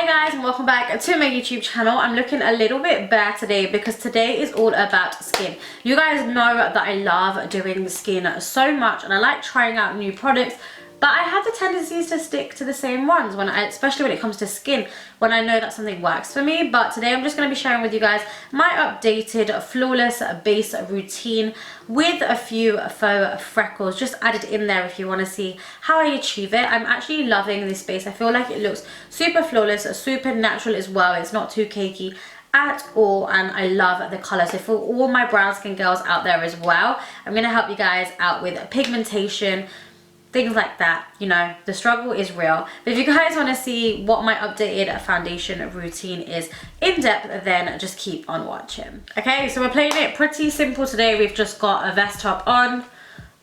guys, and welcome back to my YouTube channel. I'm looking a little bit bare today because today is all about skin. You guys know that I love doing the skin so much and I like trying out new products, but I have the tendencies to stick to the same ones especially when it comes to skin, when I know that something works for me. But today I'm just going to be sharing with you guys my updated flawless base routine with a few faux freckles just added in there if you want to see how I achieve it. I'm actually loving this base. I feel like it looks super flawless, super natural as well. It's not too cakey at all, and I love the color. So for all my brown skin girls out there as well, I'm going to help you guys out with pigmentation, things like that. You know, the struggle is real. But if you guys want to see what my updated foundation routine is in depth, then just keep on watching. Okay, so we're playing it pretty simple today. We've just got a vest top on,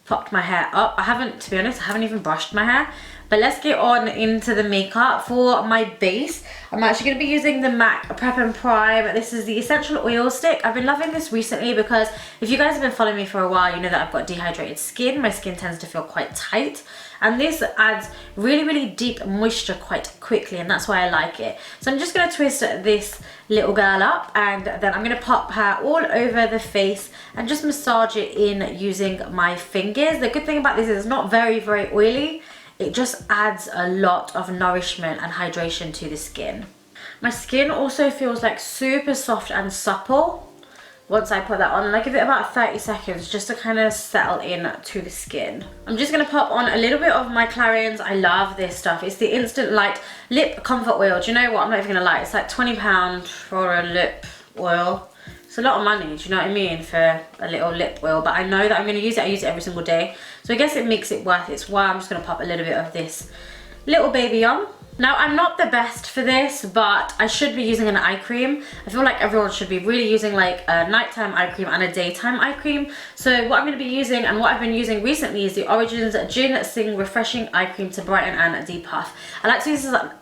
popped my hair up. To be honest, I haven't even brushed my hair. But let's get on into the makeup. For my base, I'm actually going to be using the MAC Prep and Prime. This is the Essential Oil Stick. I've been loving this recently because if you guys have been following me for a while, you know that I've got dehydrated skin. My skin tends to feel quite tight. And this adds really deep moisture quite quickly, and that's why I like it. So I'm just going to twist this little girl up, and then I'm going to pop her all over the face and just massage it in using my fingers. The good thing about this is it's not very oily. It just adds a lot of nourishment and hydration to the skin. My skin also feels like super soft and supple once I put that on, and I give it about 30 seconds just to kind of settle in to the skin. I'm just going to pop on a little bit of my CLARINS. I love this stuff. It's the Instant Light Lip Comfort Oil. Do you know what? I'm not even going to lie. It's like £20 for a lip oil. It's a lot of money, do you know what I mean, for a little lip oil, but I know that I'm going to use it. I use it every single day, so I guess it makes it worth its while. I'm just going to pop a little bit of this little baby on. Now, I'm not the best for this, but I should be using an eye cream. I feel like everyone should be really using like a nighttime eye cream and a daytime eye cream. So what I'm going to be using, and what I've been using recently, is the Origins Ginzing Refreshing Eye Cream to brighten and depuff. I like to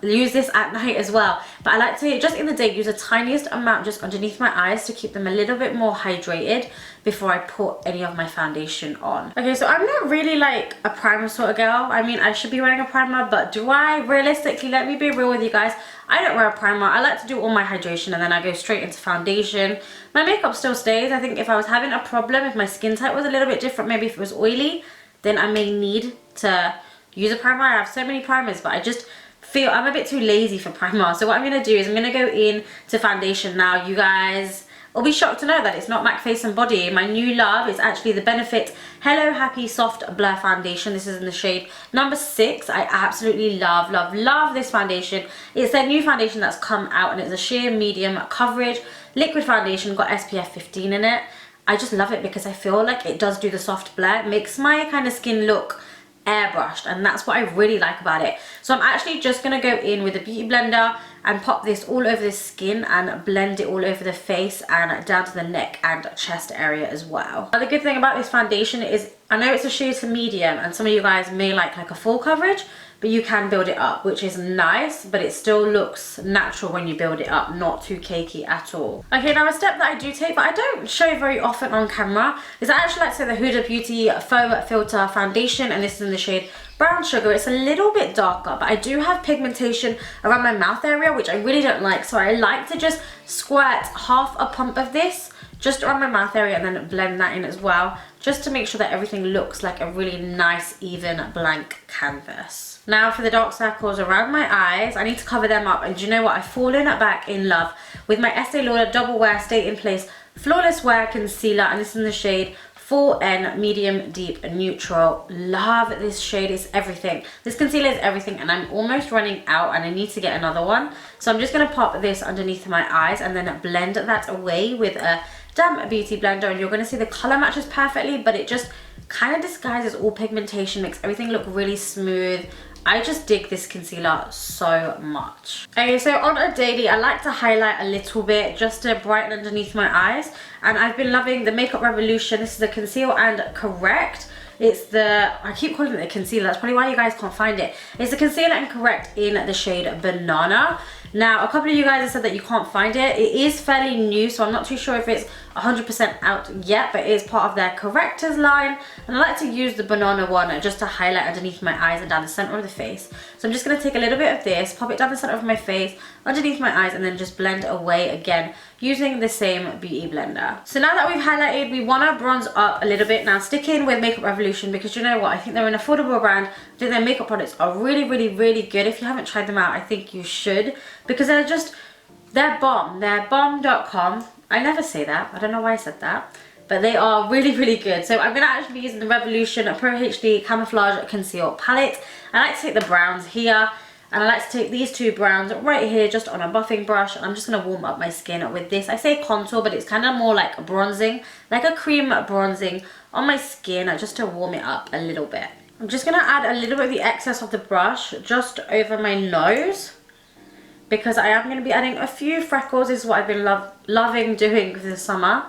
use this at night as well, but I like to, just in the day, use the tiniest amount just underneath my eyes to keep them a little bit more hydrated before I put any of my foundation on. Okay, so I'm not really like a primer sort of girl. I mean, I should be wearing a primer, but do I realistically? Let me be real with you guys. I don't wear a primer. I like to do all my hydration and then I go straight into foundation. My makeup still stays. I think if I was having a problem, if my skin type was a little bit different, maybe if it was oily, then I may need to use a primer. I have so many primers, but I just feel I'm a bit too lazy for primer. So what I'm going to do is I'm going to go in to foundation now. You guys will be shocked to know that it's not MAC Face and Body. My new love is actually the Benefit Hello Happy Soft Blur Foundation. This is in the shade number 6. I absolutely love this foundation. It's their new foundation that's come out, and it's a sheer medium coverage liquid foundation, got SPF 15 in it. I just love it because I feel like it does do the soft blur. It makes my kind of skin look airbrushed, and that's what I really like about it. So I'm actually just going to go in with a beauty blender and pop this all over the skin and blend it all over the face and down to the neck and chest area as well. Now, the good thing about this foundation is I know it's a sheer to medium, and some of you guys may like a full coverage, but you can build it up, which is nice, but it still looks natural when you build it up, not too cakey at all. Okay, now a step that I do take, but I don't show very often on camera, is I actually like to say the Huda Beauty Faux Filter Foundation, and this is in the shade Brown Sugar. It's a little bit darker, but I do have pigmentation around my mouth area, which I really don't like, so I like to just squirt half a pump of this just around my mouth area and then blend that in as well, just to make sure that everything looks like a really nice, even, blank canvas. Now for the dark circles around my eyes, I need to cover them up, and do you know what? I've fallen back in love with my Estee Lauder Double Wear Stay in Place Flawless Wear Concealer, and this is in the shade 4N Medium Deep Neutral. Love this shade. It's everything. This concealer is everything, and I'm almost running out and I need to get another one. So I'm just going to pop this underneath my eyes and then blend that away with a damp beauty blender, and you're going to see the color matches perfectly, but it just kind of disguises all pigmentation, makes everything look really smooth. I just dig this concealer so much. Okay, so on a daily, I like to highlight a little bit just to brighten underneath my eyes. And I've been loving the Makeup Revolution. This is the Conceal and Correct. It's the, I keep calling it the concealer. That's probably why you guys can't find it. It's the Concealer and Correct in the shade Banana. Now, a couple of you guys have said that you can't find it. It is fairly new, so I'm not too sure if it's 100% out yet, but it is part of their correctors line. And I like to use the banana one just to highlight underneath my eyes and down the center of the face. So I'm just going to take a little bit of this, pop it down the center of my face, underneath my eyes, and then just blend away again using the same beauty blender. So now that we've highlighted, we want to bronze up a little bit. Now sticking with Makeup Revolution, because you know what, I think they're an affordable brand. I think their makeup products are really good. If you haven't tried them out, I think you should, because they're bomb. They're bomb.com. I never say that, I don't know why I said that, but they are really good. So I'm going to actually be using the Revolution Pro HD Camouflage Conceal Palette. I like to take the browns here, and I like to take these two browns right here just on a buffing brush, and I'm just going to warm up my skin with this. I say contour, but it's kind of more like bronzing, like a cream bronzing on my skin, just to warm it up a little bit. I'm just going to add a little bit of the excess of the brush just over my nose, because I am going to be adding a few freckles. This is what I've been loving doing this summer.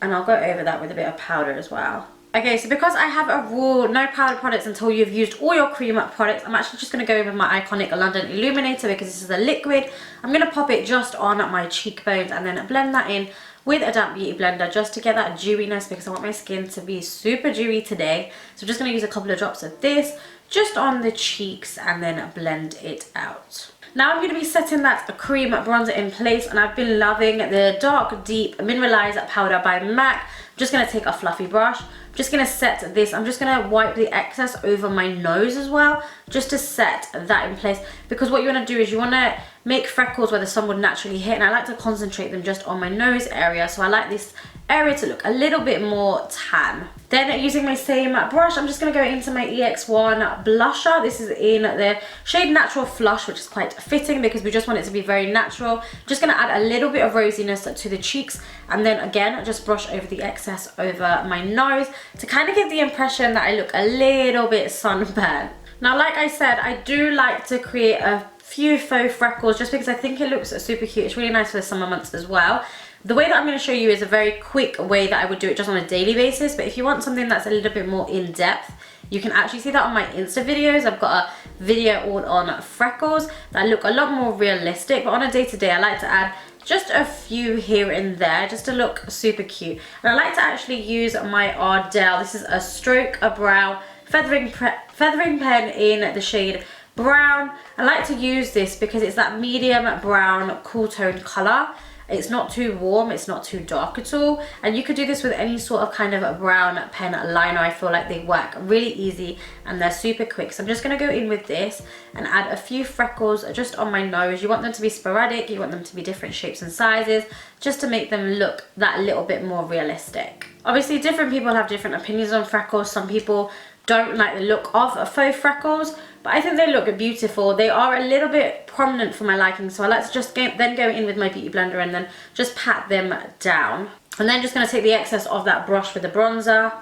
And I'll go over that with a bit of powder as well. Okay, so because I have a rule, no powder products until you've used all your cream products, I'm actually just going to go with my iconic London Illuminator, because this is a liquid. I'm going to pop it just on my cheekbones and then blend that in with a damp beauty blender just to get that dewiness, because I want my skin to be super dewy today. So I'm just going to use a couple of drops of this just on the cheeks and then blend it out. Now I'm going to be setting that cream bronzer in place, and I've been loving the Dark Deep Mineralize powder by MAC. I'm just going to take a fluffy brush. I'm just going to set this. I'm just going to wipe the excess over my nose as well, just to set that in place, because what you want to do is you want to make freckles where the sun would naturally hit, and I like to concentrate them just on my nose area, so I like this area to look a little bit more tan. Then using my same brush, I'm just going to go into my EX1 blusher. This is in the shade Natural Flush, which is quite fitting because we just want it to be very natural. Just going to add a little bit of rosiness to the cheeks, and then again just brush over the excess over my nose to kind of give the impression that I look a little bit sunburned. Now, like I said, I do like to create a few faux freckles just because I think it looks super cute. It's really nice for the summer months as well. The way that I'm going to show you is a very quick way that I would do it just on a daily basis, but if you want something that's a little bit more in depth, you can actually see that on my Insta videos. I've got a video all on freckles that look a lot more realistic, but on a day-to-day I like to add just a few here and there just to look super cute. And I like to actually use my ARDELL. This is a stroke, a brow feathering pen in the shade brown. I like to use this because it's that medium brown cool tone color. It's not too warm, it's not too dark at all, and you could do this with any sort of kind of a brown pen liner. I feel like they work really easy and they're super quick. So I'm just going to go in with this and add a few freckles just on my nose. You want them to be sporadic, you want them to be different shapes and sizes, just to make them look that little bit more realistic. Obviously different people have different opinions on freckles. Some people don't like the look of faux freckles, but I think they look beautiful. They are a little bit prominent for my liking, so I like to just then go in with my beauty blender and then just pat them down. And then just going to take the excess of that brush with the bronzer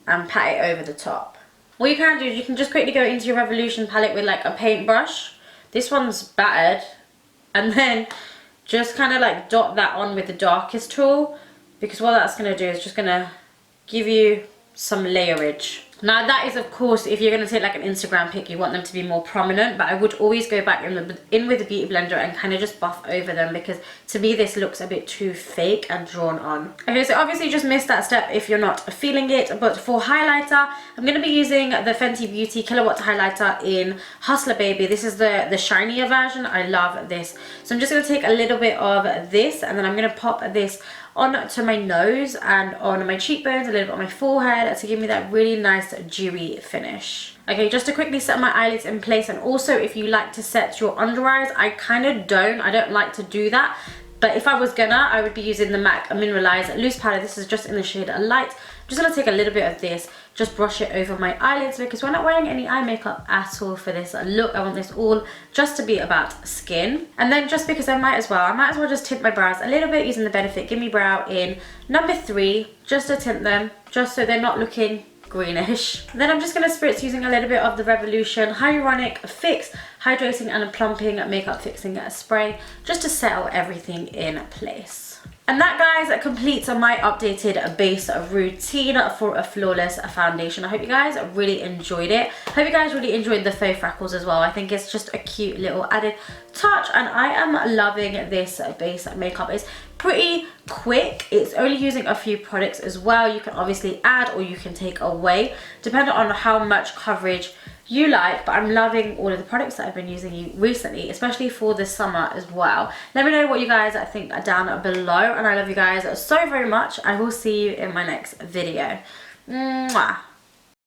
and pat it over the top. What you can do is you can just quickly go into your Revolution palette with like a paintbrush. This one's battered, and then just kind of like dot that on with the darkest tool, because what that's going to do is just going to give you some layerage. Now that is, of course, if you're going to take like an Instagram pic, you want them to be more prominent, but I would always go back in with the beauty blender and kind of just buff over them, because to me this looks a bit too fake and drawn on. Okay, so obviously just miss that step if you're not feeling it, but for highlighter, I'm going to be using the Fenty Beauty Kilowatt highlighter in Hustler Baby. This is the shinier version. I love this. So I'm just going to take a little bit of this, and then I'm going to pop this onto my nose and on my cheekbones, a little bit on my forehead, to give me that really nice dewy finish. Okay, just to quickly set my eyelids in place, and also if you like to set your under eyes, I kind of don't. I don't like to do that, but if I was gonna, I would be using the MAC Mineralize Loose Powder. This is just in the shade Light. I'm just gonna take a little bit of this, just brush it over my eyelids, because we're not wearing any eye makeup at all for this look. I want this all just to be about skin. And then just because I might as well just tint my brows a little bit using the Benefit Gimme Brow in number 3, just to tint them, just so they're not looking greenish. And then I'm just going to spritz using a little bit of the Revolution Hyaluronic Fix Hydrating and Plumping Makeup Fixing Spray, just to settle everything in place. And that, guys, completes my updated base routine for a flawless foundation. I hope you guys really enjoyed it. I hope you guys really enjoyed the faux freckles as well. I think it's just a cute little added touch, and I am loving this base makeup. It's pretty quick. It's only using a few products as well. You can obviously add or you can take away depending on how much coverage you like, but I'm loving all of the products that I've been using recently, especially for this summer as well. Let me know what you guys think down below, and I love you guys so very much. I will see you in my next video. Mwah.